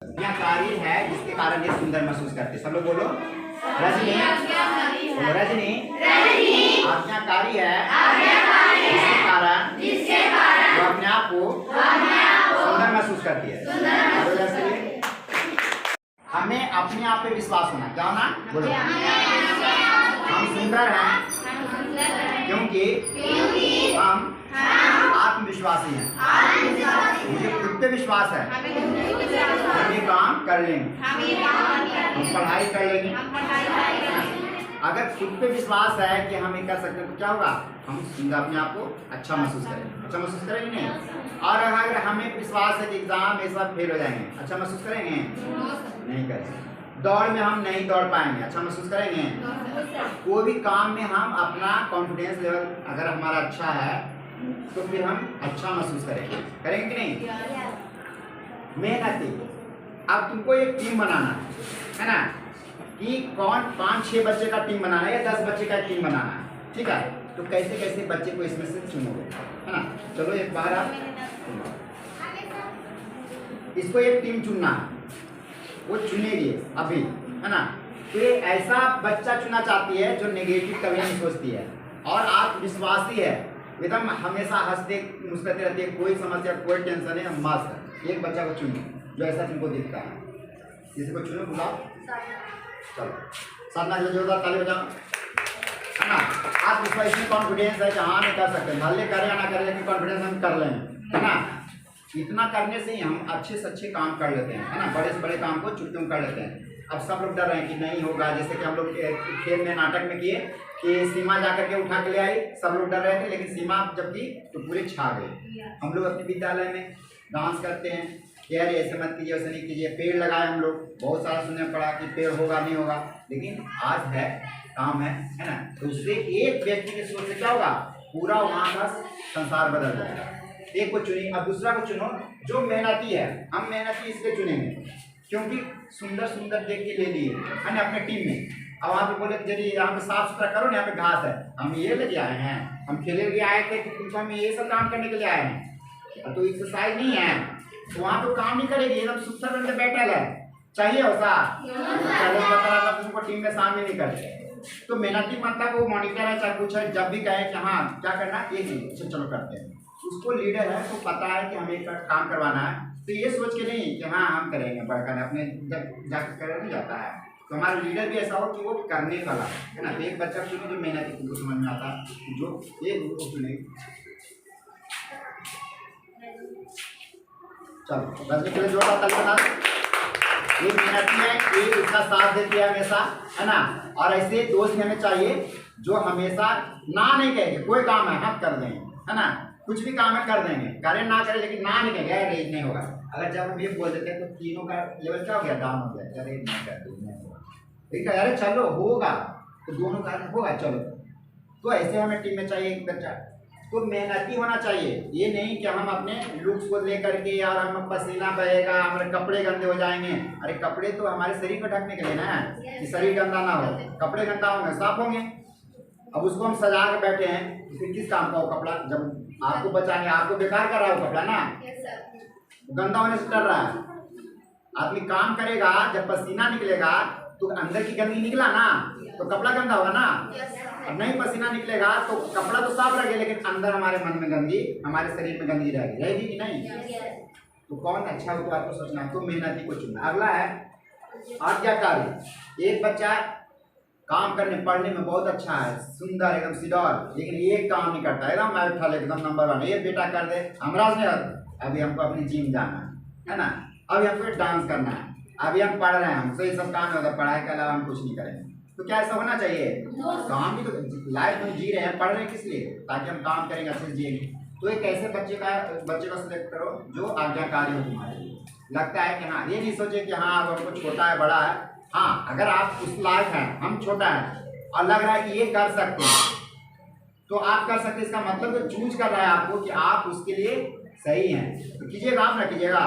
आज्ञाकारी है जिसके कारण ये सुंदर महसूस करते। सब लोग बोलो रजनी। बोलो रजनी आज्ञाकारी है जिसके कारण वो अपने आप को सुंदर महसूस करती है। हमें अपने आप पे विश्वास होना। क्या होना? बोलो हम सुंदर हैं क्योंकि हम आत्मविश्वासी हैं। मुझे खुद पे विश्वास है, हम ये काम कर लेंगे, हम पढ़ाई कर लेंगे। अगर खुद पे विश्वास है कि हम ये कर सकते हैं तो क्या होगा? हम अपने आप को अच्छा महसूस करेंगे। अच्छा महसूस करेंगे नहीं? और अगर हमें विश्वास है कि एग्जाम इस बार फेल हो जाएंगे, अच्छा महसूस करेंगे? नहीं करेंगे। दौड़ में हम नहीं दौड़ पाएंगे, अच्छा महसूस करेंगे? कोई भी काम में हम अपना कॉन्फिडेंस लेवल अगर हमारा अच्छा है तो फिर हम अच्छा महसूस करेंगे। करेंगे कि नहीं? मेहनती। अब तुमको एक टीम बनाना है ना, कि कौन 5-6 बच्चे का टीम बनाना है या 10 बच्चे का टीम बनाना है, ठीक है? तो कैसे कैसे बच्चे को इसमें से चुनोगे, है ना? चलो एक बार आप इसको एक टीम चुनना है, वो चुनेगी अभी, है ना? तो ये ऐसा बच्चा चुनना चाहती है जो नेगेटिव कभी नहीं सोचती है और आप विश्वासी है, एकदम हमेशा हंसते मुस्कुराते रहती है, कोई समस्या कोई टेंशन है, मस्त। एक बच्चा को चुनो जो ऐसा तुमको दिखता है, किसी को चुनो, बुलाओ। चलो साधना के लिए जोरदार ताली बजाओ, है ना? आप इसमें इतनी कॉन्फिडेंस है कि हाँ नहीं कर सकते, भले करे या ना करे लेकिन कॉन्फिडेंस हम कर लेंगे, है ना? इतना करने से ही हम अच्छे से अच्छे काम कर लेते हैं, है ना? बड़े से बड़े काम को चुटकियों में कर लेते हैं। अब सब लोग डर रहे हैं कि नहीं होगा, जैसे कि हम लोग खेल में नाटक में किए कि सीमा जा करके उठा के ले आई, सब लोग डर रहे थे लेकिन सीमा जब की तो पूरे छा गए। हम लोग अपने विद्यालय में डांस करते हैं कि अरे ऐसे मत कीजिए, वैसे नहीं कीजिए, पेड़ लगाए हम लोग, बहुत सारा सुनने पड़ा कि पेड़ होगा नहीं होगा, लेकिन आज है काम है ना? तो उससे एक व्यक्ति की सोच से क्या होगा? पूरा वहाँ का संसार बदल जाएगा। एक को चुनिए, अब दूसरा को चुनो जो मेहनती है। हम मेहनती इसलिए चुनेंगे क्योंकि सुंदर सुंदर देख के ले लिए, है ना, अपने टीम में। अब वहाँ पे बोले यदि यहाँ पे साफ सुथरा करो ना, यहाँ पे घास है, हम ये लेके आए हैं, हम खेले लिए आए थे क्योंकि हम ये सब काम करने के लिए आए हैं, तो एक्सरसाइज नहीं है, तो वहाँ तो काम नहीं करेगी, एकदम सुस्तर बन के बैठल है, चाहिए वैसा चलो पता लगा तुमको टीम में शामिल नहीं करते। तो मेहनती मतलब वो मॉनिटर है चाहे कुछ है, जब भी कहे कि हाँ क्या करना है ये चीज चलो करते हैं, उसको लीडर है तो पता है कि हमें काम करवाना है, तो ये सोच के नहीं कि हाँ हम करेंगे, बड़का अपने जाकर कर नहीं जाता है। तो हमारा लीडर भी ऐसा हो कि वो करने वाला है ना। तो एक बच्चा चुनो जो मेहनती तुमको समझ में आता है, जो ये चुने। चलो रजनी के लिए जोरदार ताली बजा दो। ये मेहनती है, ये इसका साथ देती है हमेशा, है ना? और ऐसे दोस्त हमें चाहिए जो हमेशा ना नहीं कहेंगे, कोई काम है हम कर देंगे, है ना? कुछ भी काम है कर देंगे, करें ना करें लेकिन ना नहीं कहेंगे अरे नहीं होगा। अगर जब हम ये बोल देते हैं तो तीनों का लेवल क्या हो गया? डाउन हो गया, अरे नहीं कर दो, नहीं होगा, ठीक है, अरे चलो होगा, तो दोनों का होगा चलो। तो ऐसे हमें टीम में चाहिए एक बच्चा तो मेहनती होना चाहिए। ये नहीं कि हम अपने लुक्स को लेकर के यार हम पसीना बहेगा, हमारे कपड़े गंदे हो जाएंगे, अरे कपड़े तो हमारे शरीर को ढकने के लिए ना है कि शरीर गंदा ना हो, कपड़े गंदा होंगे साफ होंगे। अब उसको हम सजा के बैठे हैं तो फिर किस काम का हो कपड़ा? जब आपको बचाएंगे, आपको बेकार कर रहा है वो कपड़ा ना, गंदा होने से डर रहा है। आदमी काम करेगा, जब पसीना निकलेगा तो अंदर की गंदगी निकला ना, तो कपड़ा गंदा होगा ना। अब नहीं पसीना निकलेगा तो कपड़ा तो साफ रहेगा लेकिन अंदर हमारे मन में गंदगी, हमारे शरीर में गंदगी रहेगी कि नहीं? तो कौन अच्छा हो तो आपको सोचना, तो मेहनती को चुनना। अगला है आज्ञाकारी। एक बच्चा काम करने पढ़ने में बहुत अच्छा है, सुंदर एकदम सिडौर, लेकिन ये काम नहीं करता, एकदम मैं एकदम नंबर 1, ये बेटा कर दे हमराज ने, अभी हमको अपनी जिम जाना है ना, अभी हमको डांस करना है, अभी हम पढ़ रहे हैं, हमसे ये सब काम नहीं होता, पढ़ाई के अलावा हम कुछ नहीं करेंगे। तो क्या ऐसा होना चाहिए? काम भी तो लाइफ में जी रहे हैं, पढ़ रहे हैं किस लिए? ताकि हम काम करेंगे, अच्छे से जिएंगे। तो एक ऐसे बच्चे का सिलेक्ट करो जो आज्ञाकारी हो तुम्हारे लिए, लगता है कि हाँ, ये नहीं सोचे कि हाँ अब हमको छोटा है बड़ा है, हाँ अगर आप उस लायक हैं, हम छोटा है और लग रहा है कि ये कर सकते हैं तो आप कर सकते हैं, इसका मतलब तो चूज कर रहा है आपको कि आप उसके लिए सही हैं, तो कीजिएगा आप ना कीजिएगा।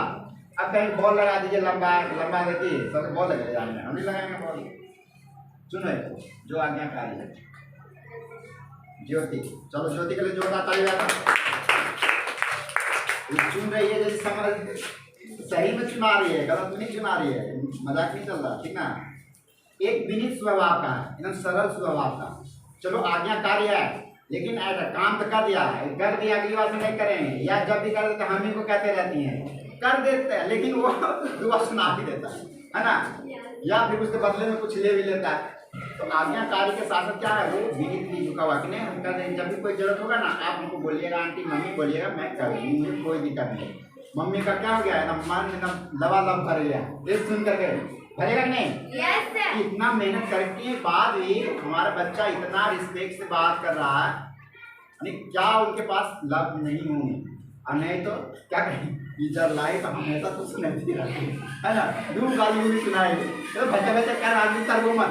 अब कहीं बॉल लगा दीजिए, लंबा लंबा देखिए सब बॉल लगेगा, हम नहीं लगाएंगे बॉल। सुनो जो आज्ञाकारी है ज्योति, चलो ज्योति के लिए जोरदार ताली बजाओ। चुन रही है जैसे समझ सही में चुना रही है, गलत नहीं चुना रही है, मजाक नहीं चल रहा, ठीक ना। एक विनीत स्वभाव का है, एकदम सरल स्वभाव का। चलो आज्ञाकारी है, लेकिन ऐसा काम तो कर दिया है, कर दिया अगली बार से नहीं करेंगे, या जब भी कर देते हम ही को कहते रहती हैं, कर देते हैं लेकिन वो दुआ सुना भी देता है ना, या फिर उसके बदले में कुछ ले भी लेता है। तो आज्ञाकारी के शासन क्या है, वो विनीत भी झुका हुआ कि नहीं हम कर देंगे, जब भी कोई जरूरत होगा ना आप हमको बोलिएगा, आंटी मम्मी बोलिएगा, मैं कर दूँगी, मुझे कोई दिक्कत नहीं। मम्मी का क्या हो गया है ना, मन एकदम लबालब भर गया, ये सुन करके भरेगा नहीं। Yes, sir. इतना मेहनत करने के बाद भी हमारा बच्चा इतना रिस्पेक्ट से बात कर रहा है, नहीं क्या उनके पास लव नहीं होंगे, और नहीं तो क्या कहें टीचर लाइफ हमेशा तो सुनाती रहती है ना, दूर गाली भी सुनाएगी, तो बच्चे बच्चे कर आदमी कर वो मत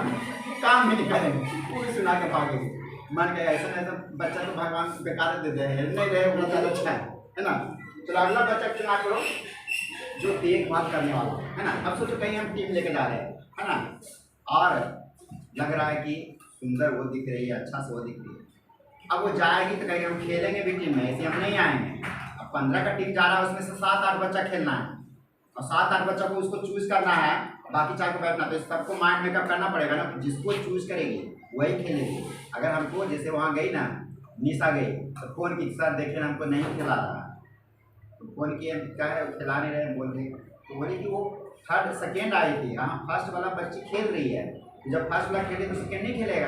काम भी नहीं करेंगे, वो भी सुना के भागेंगे। मन के ऐसा नहीं तो बच्चा तो भगवान बेकार दे दे, नहीं रहे वो बच्चा अच्छा है ना। चलो अगला बच्चा चुना करो जो देखभाल करने वाला है ना। अब सोचो कहीं हम टीम लेके जा रहे हैं, है ना, और लग रहा है कि सुंदर वो दिख रही है, अच्छा से वो दिख रही है, अब वो जाएगी तो कहेंगे हम खेलेंगे भी टीम में, ऐसे हम नहीं आएंगे। अब 15 का टीम जा रहा है, उसमें से 7-8 बच्चा खेलना है, और 7-8 बच्चा को उसको चूज करना है, बाकी 4 को बैठना, तो सबको माइंड मेकअप करना पड़ेगा ना, जिसको चूज करेगी वही खेलेगी। अगर हमको जैसे वहाँ गई ना, निशा गई तो फोन की सर देखे ना हमको नहीं खिला रहा, तो फोन की क्या है खिला नहीं रहे, बोल रही तो बोली कि वो 3rd सेकेंड आई थी, हाँ 1st वाला बच्ची खेल रही है, जब 1st वाला खेले तो 2nd नहीं खेलेगा,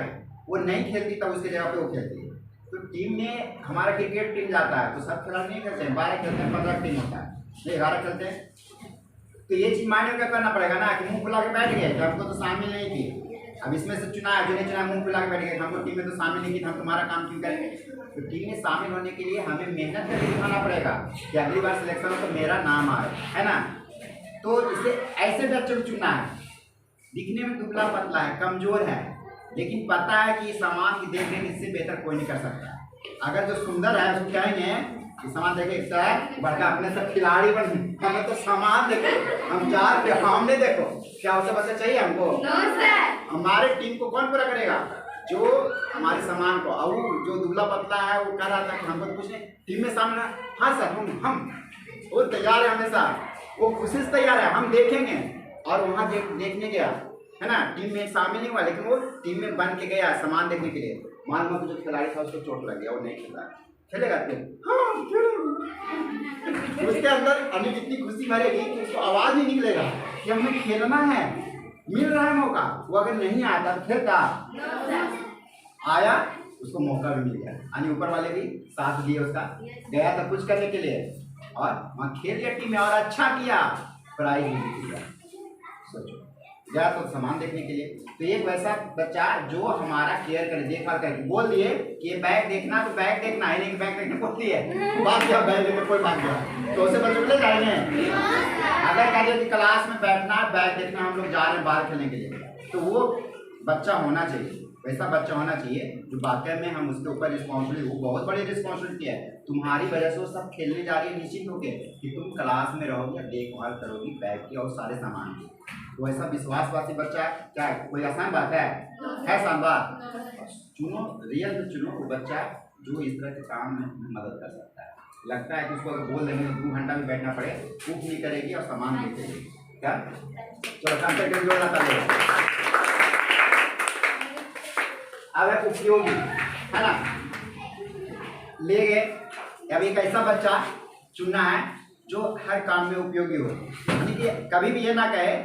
वो नहीं खेलती तब उसके जगह पे वो खेलती है। तो टीम में हमारा क्रिकेट टीम जाता है तो सब खिलाड़ी नहीं खेलते हैं, 12 खेलते हैं, 15 टीम होता है, नहीं 11 खेलते हैं। तो ये चीज माइंड में करना पड़ेगा ना कि मुंह फुला के बैठ गए, हमको तो शामिल नहीं थी, अब इसमें से चुना है, जो नहीं चुना मुंह फुला के बैठ गए, हमको टीम में तो शामिल नहीं की, हम तुम्हारा काम क्यों करेंगे। तो टीम में शामिल होने के लिए हमें मेहनत करके दिखाना पड़ेगा कि अगली बार सिलेक्शन हो तो मेरा नाम आए, है ना। तो इसे ऐसे बच्चे को चुनना है, दिखने में दुबला पतला है, कमजोर है, लेकिन पता है कि सामान की देख रेख इससे बेहतर कोई नहीं कर सकता। अगर जो सुंदर है उसको कहेंगे कि सामान देखे सर बड़का अपने सब खिलाड़ी बन, हमें तो सामान देखो, हम 4 पे हमने देखो क्या उसे बच्चा चाहिए हमको। No, sir. हमारे टीम को कौन पूरा करेगा, जो हमारे सामान को। अब जो दुबला पतला है वो कह रहा था कि हमको तो कुछ नहीं, टीम में शामिल है, हाँ सर हम वो तैयार है, हमेशा वो खुशी से तैयार है, हम देखेंगे। और वहाँ देखने गया है ना, टीम में शामिल नहीं हुआ, लेकिन वो टीम में बन के गया सामान देखने के लिए। मान लो जो खिलाड़ी था उसको चोट लग गया, वो नहीं खेला, खेलेगा फिर हाँ उसके अंदर हमें कितनी खुशी भरेगी कि उसको आवाज नहीं निकलेगा कि हमें खेलना है, मिल रहा है मौका। वो अगर नहीं आता तो खेलता, आया उसको मौका भी मिल गया, यानी ऊपर वाले भी साथ दिए उसका, गया था कुछ करने के लिए और वहाँ खेल लिया टीम में और अच्छा किया, प्राइज भी जीत गया। सोचो गया तो सामान देखने के लिए। तो एक वैसा बच्चा जो हमारा केयर करे, देखभाल करे, बोल दिए कि ये बैग देखना तो बैग देखना है, नहीं बैग देखने बोल दिए बात क्या बैग लेके कोई बात गया तो उसे बच्चों को ले जाएंगे। अगर कह दिया कि क्लास में बैठना बैग देखना, हम लोग जा रहे हैं बाहर खेलने के लिए, तो वो बच्चा होना चाहिए, वैसा बच्चा होना चाहिए जो वाकई में हम उसके ऊपर रिस्पॉन्सिबिलिटी, वो बहुत बड़ी रिस्पॉन्सिबिलिटी है, तुम्हारी वजह से वो सब खेलने जा रही है, निश्चित होके कि तुम क्लास में रहोगे, देखभाल करोगी बैग की और सारे सामान की। तो ऐसा विश्वासवासी बच्चा क्या कोई आसान बात है आसान बात। चुनो, रियल में चुनो वो बच्चा जो इस तरह के काम में मदद कर सकता है। लगता है कि उसको अगर बोल देंगे 2 घंटा भी बैठना पड़े, भूख नहीं करेगी और सामान देखेगी क्या। चलो काम करके जोड़ना पड़ेगा। अब है उपयोगी, है ना, ले गए। अब एक ऐसा बच्चा चुनना है जो हर काम में उपयोगी हो, यानी कि कभी भी ये ना कहे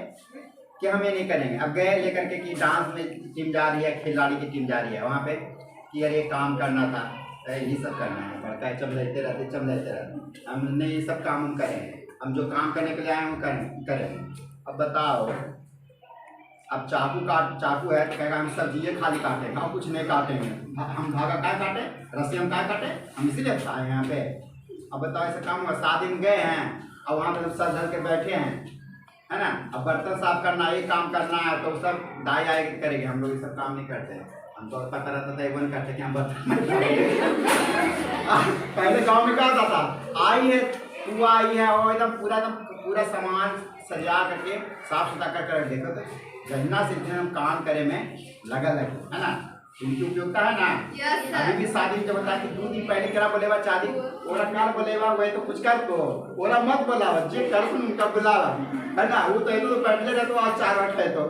कि हम ये नहीं करेंगे। अब गए लेकर के कि डांस में टीम जा रही है, खिलाड़ी की टीम जा रही है, वहाँ पे कि अरे काम करना था, ये सब करना है, बड़का है चमलते रहते, हमने ये सब काम हम करेंगे, हम जो काम करने के लिए आए हैं वो करें। अब बताओ, अब चाकू है तो कहेगा हम सब्जी खाली काटेंगे, हम कुछ नहीं काटेंगे, हम धागा क्या काटे, रस्सी हम क्या काटे, हम इसीलिए आए यहाँ पे। अब बताओ ऐसा काम हुआ, शादी में गए हैं अब वहाँ पे सर धर के बैठे हैं, है ना, अब बर्तन साफ करना ये काम करना है तो सब दाई आए करेंगे, हम लोग ये सब काम नहीं करते हैं। हम तो पता रहता था एवन करते कि हम बर्तन पहले गाँव में क्या होता था, आई है तू आई है और एकदम पूरा सामान सजा करके साफ सुथरा कर देखो तो गन्ना से हम काम करे में लगा है ना, इनकी उपयोगिता है ना। Yes, sir. अभी भी शादी में जब होता है कि 2 दिन पहले करा बोलेवा शादी ओरा काल बोलेवा वह तो कुछ कर तो ओरा मत बोलावा जे कर सुन उनका बुलावा है ना। वो तो है तो पहले रहते आज 4 बार है तो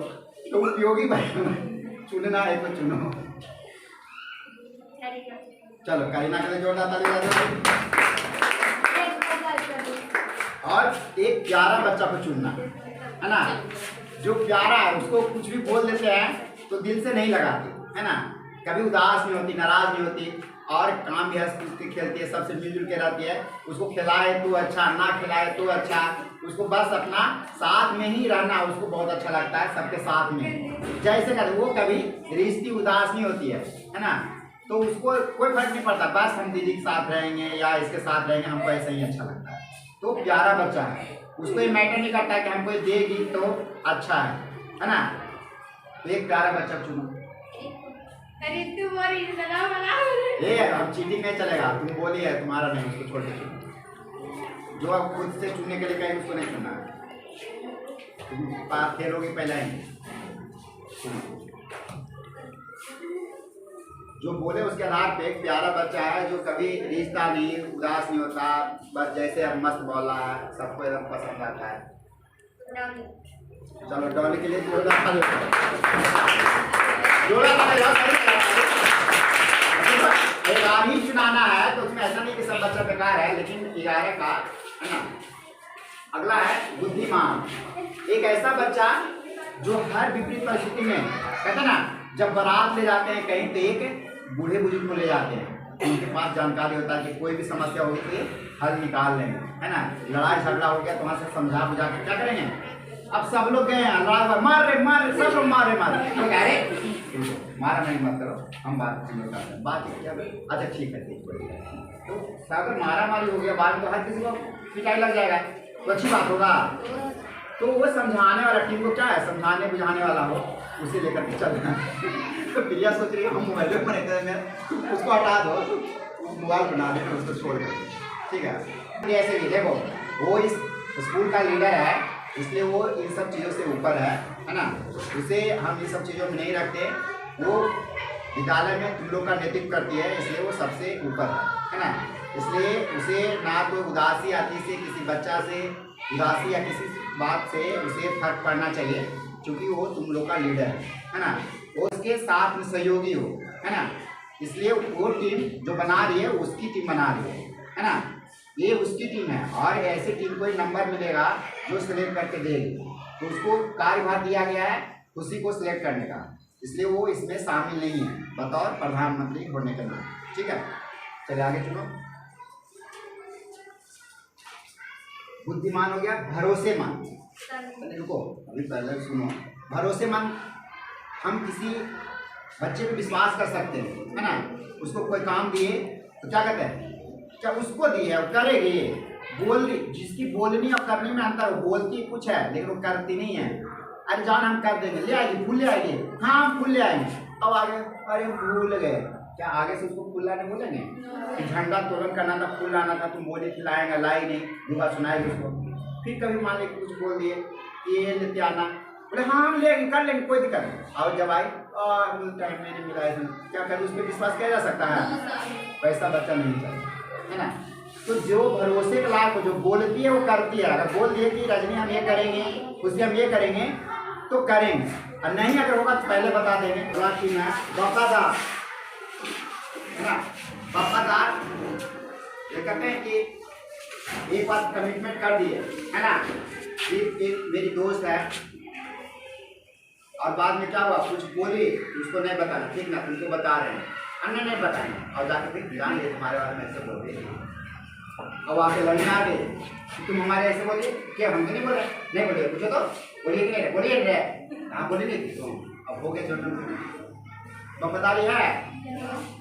उपयोगी भाई चुनना है तो चुनो। चलो करीना के लिए जोरदार ताली बजा दो। और एक प्यारा बच्चा को चुनना है ना। जो प्यारा है उसको कुछ भी बोल देते हैं तो दिल से नहीं लगाते है ना। कभी उदास नहीं होती, नाराज नहीं होती और काम भी हंसती खेलती है, सबसे मिलजुल के रहती है। उसको खिलाए तो अच्छा, ना खिलाए तो अच्छा, उसको बस अपना साथ में ही रहना उसको बहुत अच्छा लगता है, सबके साथ में जैसे कर वो कभी रिश्ती उदास नहीं होती है ना। तो उसको कोई फर्क नहीं पड़ता, बस हम दीदी के साथ रहेंगे या इसके साथ रहेंगे, हमको ऐसा ही अच्छा लगता है। तो प्यारा बच्चा है, उसको ये मैटर नहीं करता कि हमको देगी तो अच्छा है ना। तो एक प्यारा बच्चा चुनो। ये अब चीटिंग नहीं चलेगा, तुम बोली है तुम्हारा नहीं, उसको छोड़ के चुनो। जो आप खुद से चुनने के लिए कहें उसको नहीं चुनना, तुम पास खेलोगी पहले ही। जो बोले उसके आधार पे एक प्यारा बच्चा है जो कभी रिश्ता नहीं, उदास नहीं होता, बस जैसे अब मस्त बोला है सबको एकदम पसंद आता है। चलो डॉली के लिए जोरदार ही चुनाना है तो उसमें ऐसा नहीं कि सब बच्चा बेकार है, लेकिन 11 का है ना। अगला है बुद्धिमान। एक ऐसा बच्चा जो हर विपरीत परिस्थिति में कहते ना, जब बारात ले जाते हैं कहीं तो एक बूढ़े बुजुर्ग को ले जाते हैं, उनके पास जानकारी होता है कि कोई भी समस्या होगी तो हल निकाल लेंगे है ना। लड़ाई झगड़ा हो गया तो वहाँ से समझा बुझा के क्या करेंगे। अब सब लोग गए हैं मार रहे सब लोग मारे तो कह रहे मारा नहीं मत करो, हम बात करते हैं बात क्या। अच्छा ठीक है तो अगर मारा मारी हो गया बाद में तो हर किसी को पिटाई लग जाएगा तो अच्छी बात होगा। तो वो समझाने वाला टीम को क्या है, समझाने बुझाने वाला हो उसे लेकर के चल रहा है। तो प्रिया सोच रही है हम मोबाइल पर में उसको हटा दो, मोबाइल बना देना उसको छोड़ कर, ठीक है। ऐसे भी देखो वो इस स्कूल का लीडर है इसलिए वो इन सब चीज़ों से ऊपर है ना। उसे हम इन सब चीज़ों में नहीं रखते, वो विद्यालय में तुम लोग का नेतृत्व करती है इसलिए वो सबसे ऊपर है ना। इसलिए उसे ना तो उदासी आती से किसी बच्चा से उदासी या किसी बात से उसे फर्क पड़ना चाहिए, क्योंकि वो तुम लोग का लीडर है ना। वो उसके साथ में सहयोगी हो है ना। इसलिए वो टीम जो बना रही है उसकी टीम बना रही है ना। ये उसकी टीम है और ऐसी टीम को ही नंबर मिलेगा जो सिलेक्ट करके देगी। तो उसको कार्यभार दिया गया है उसी को सिलेक्ट करने का, इसलिए वो इसमें शामिल नहीं है बतौर प्रधानमंत्री होने के नाम, ठीक है। चलिए आगे चुनो। बुद्धिमान हो गया, भरोसेमंद। रुको अभी पहले सुनो। भरोसेमंद, हम किसी बच्चे पे विश्वास कर सकते हैं है ना। उसको कोई काम दिए तो क्या कहते हैं, क्या उसको दिए और करेगी। जिसकी बोलनी और करने में अंतर, बोलती कुछ है लेकिन वो करती नहीं है। अरे जान हम कर देंगे, ले आएगी फूल ले आएगी, हाँ हम फूल ले आएंगे। अब आगे अरे भूल गए, क्या आगे से उसको फूल लाने बोलेंगे कि झंडा तोलन करना था, फूल लाना था, तुम बोले कि लाएंगे, लाई नहीं, दुआ सुनाएगी उसको। फिर कभी मान ले कुछ बोल दिए कि ये लेते आना, बोले हाँ हम लेंगे कर लेंगे कोई दिक्कत नहीं। और जब आई टाइम में नहीं मिला है, क्या करें, उस पर विश्वास किया जा सकता है। वैसा बच्चा नहीं चाहिए है ना। तो जो भरोसे के लायक हो, जो बोलती है वो करती है। अगर बोल दिए कि रजनी हम ये करेंगे, उससे हम ये करेंगे तो करेंगे, और नहीं अगर होगा तो पहले बता देंगे। वफादार है ना। वफादार ये कहते हैं कि एक बात कमिटमेंट कर दिए है ना कि मेरी दोस्त है और बाद में क्या हुआ कुछ बोली उसको नहीं बताना, ठीक ना, तुमको बता रहे हैं, अन्य नहीं बताएंगे और जाकर फिर जान ले तुम्हारे बारे में ऐसे बोल रहे। अब आके लड़ने आ गए कि तुम हमारे ऐसे बोलिए, क्या हम तो नहीं बोले, नहीं बोलिए, पूछो तो बोलिए कि नहीं बोलिए रे, हाँ बोली नहीं थी तुम। अब हो गए तो बता रही है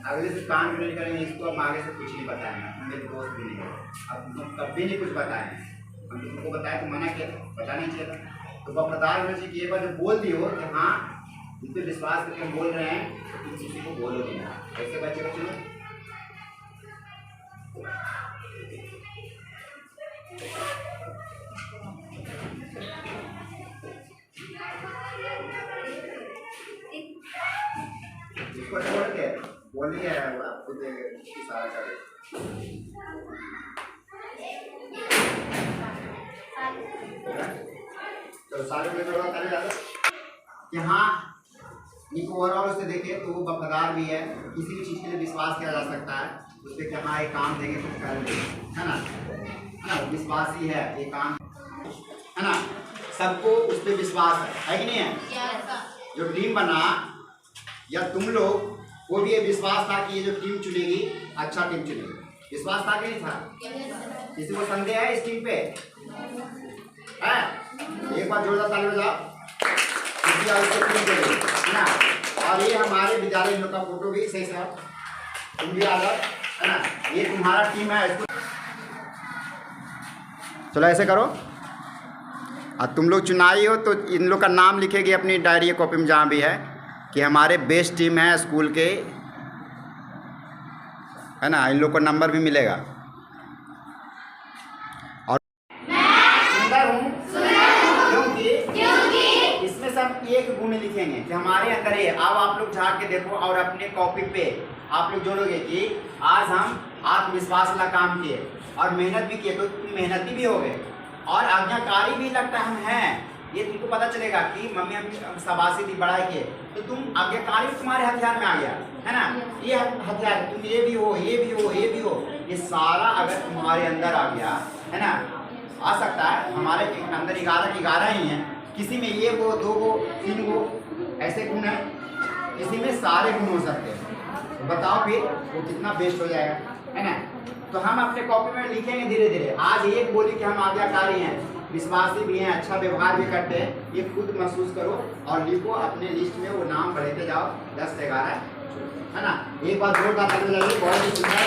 अगले से काम नहीं करेंगे इसको, अब आगे से कुछ नहीं बताएंगे, मेरे दोस्त भी नहीं है, अब तुम कभी नहीं कुछ बताएंगे, हम तुमको बताया तो मना किया, बताना नहीं चाहिए। तो वफादार होना चाहिए कि एक बार जब बोल दी हो कि हाँ इस पर विश्वास करके हम बोल रहे हैं तो किसी को बोलो नहीं। ऐसे बच्चे को चुनो। इसको बोलिए आप खुद इशारा करें। तो सारे में थोड़ा करे जाता कि हाँ इनको ओवरऑल से देखें तो वो वफादार भी है, किसी भी चीज़ के लिए विश्वास किया जा सकता है उस पर कि हाँ एक काम देंगे तो कर लेंगे, है ना, विश्वासी है ये काम, है ना, सबको उस पर विश्वास है कि नहीं है। जो टीम बना या तुम लोग वो भी ये विश्वास था कि ये जो टीम चुनेगी अच्छा टीम चुनेगी, विश्वास था कि नहीं था? किसी को संदेह है इस टीम पे? है? एक बार जोरदार ताली बजाओ, है ना। और ये हमारे विद्यालय में का फोटो भी सही से तुम भी आ जाओ, है ना, ये तुम्हारा टीम है इसको चलो ऐसे करो। और तुम लोग चुनाई हो तो इन लोग का नाम लिखेगी अपनी डायरी कॉपी में जहाँ भी है कि हमारे बेस्ट टीम है स्कूल के, है ना, इन लोग को नंबर भी मिलेगा। और सुंदर हूँ क्योंकि इसमें सब एक गुण लिखेंगे कि हमारे अंदर है। अब आप लोग झाड़ के देखो और अपने कॉपी पे आप लोग जोड़ोगे कि आज हम आत्मविश्वास वाला काम किए और मेहनत भी किए, तो तुम मेहनती भी हो गए और आज्ञाकारी भी लगता हम हैं, ये तुमको पता चलेगा कि मम्मी हम शाबाशी दी बढ़ाई किए, तो तुम आज्ञाकारी तुम्हारे हथियार में आ गया, है ना, ये हथियार तुम ये भी हो ये भी हो ये भी हो, ये सारा अगर तुम्हारे अंदर आ गया, है ना, आ सकता है। हमारे अंदर 11 ही हैं, किसी में ये वो 2 गो 3 गो ऐसे गुण है, किसी में सारे गुण हो सकते हैं, तो बताओ फिर वो कितना बेस्ट हो जाएगा, है ना। तो हम अपने कॉपी में लिखेंगे धीरे धीरे। आज एक बोली कि हम आज्ञाकारी हैं, विश्वासी भी हैं, अच्छा व्यवहार भी करते हैं, ये खुद महसूस करो और लिखो अपने लिस्ट में, वो नाम बढ़ते जाओ 10 से 11, है ना। एक बार जोरदार ताली बजाइए, बहुत ही सुंदर।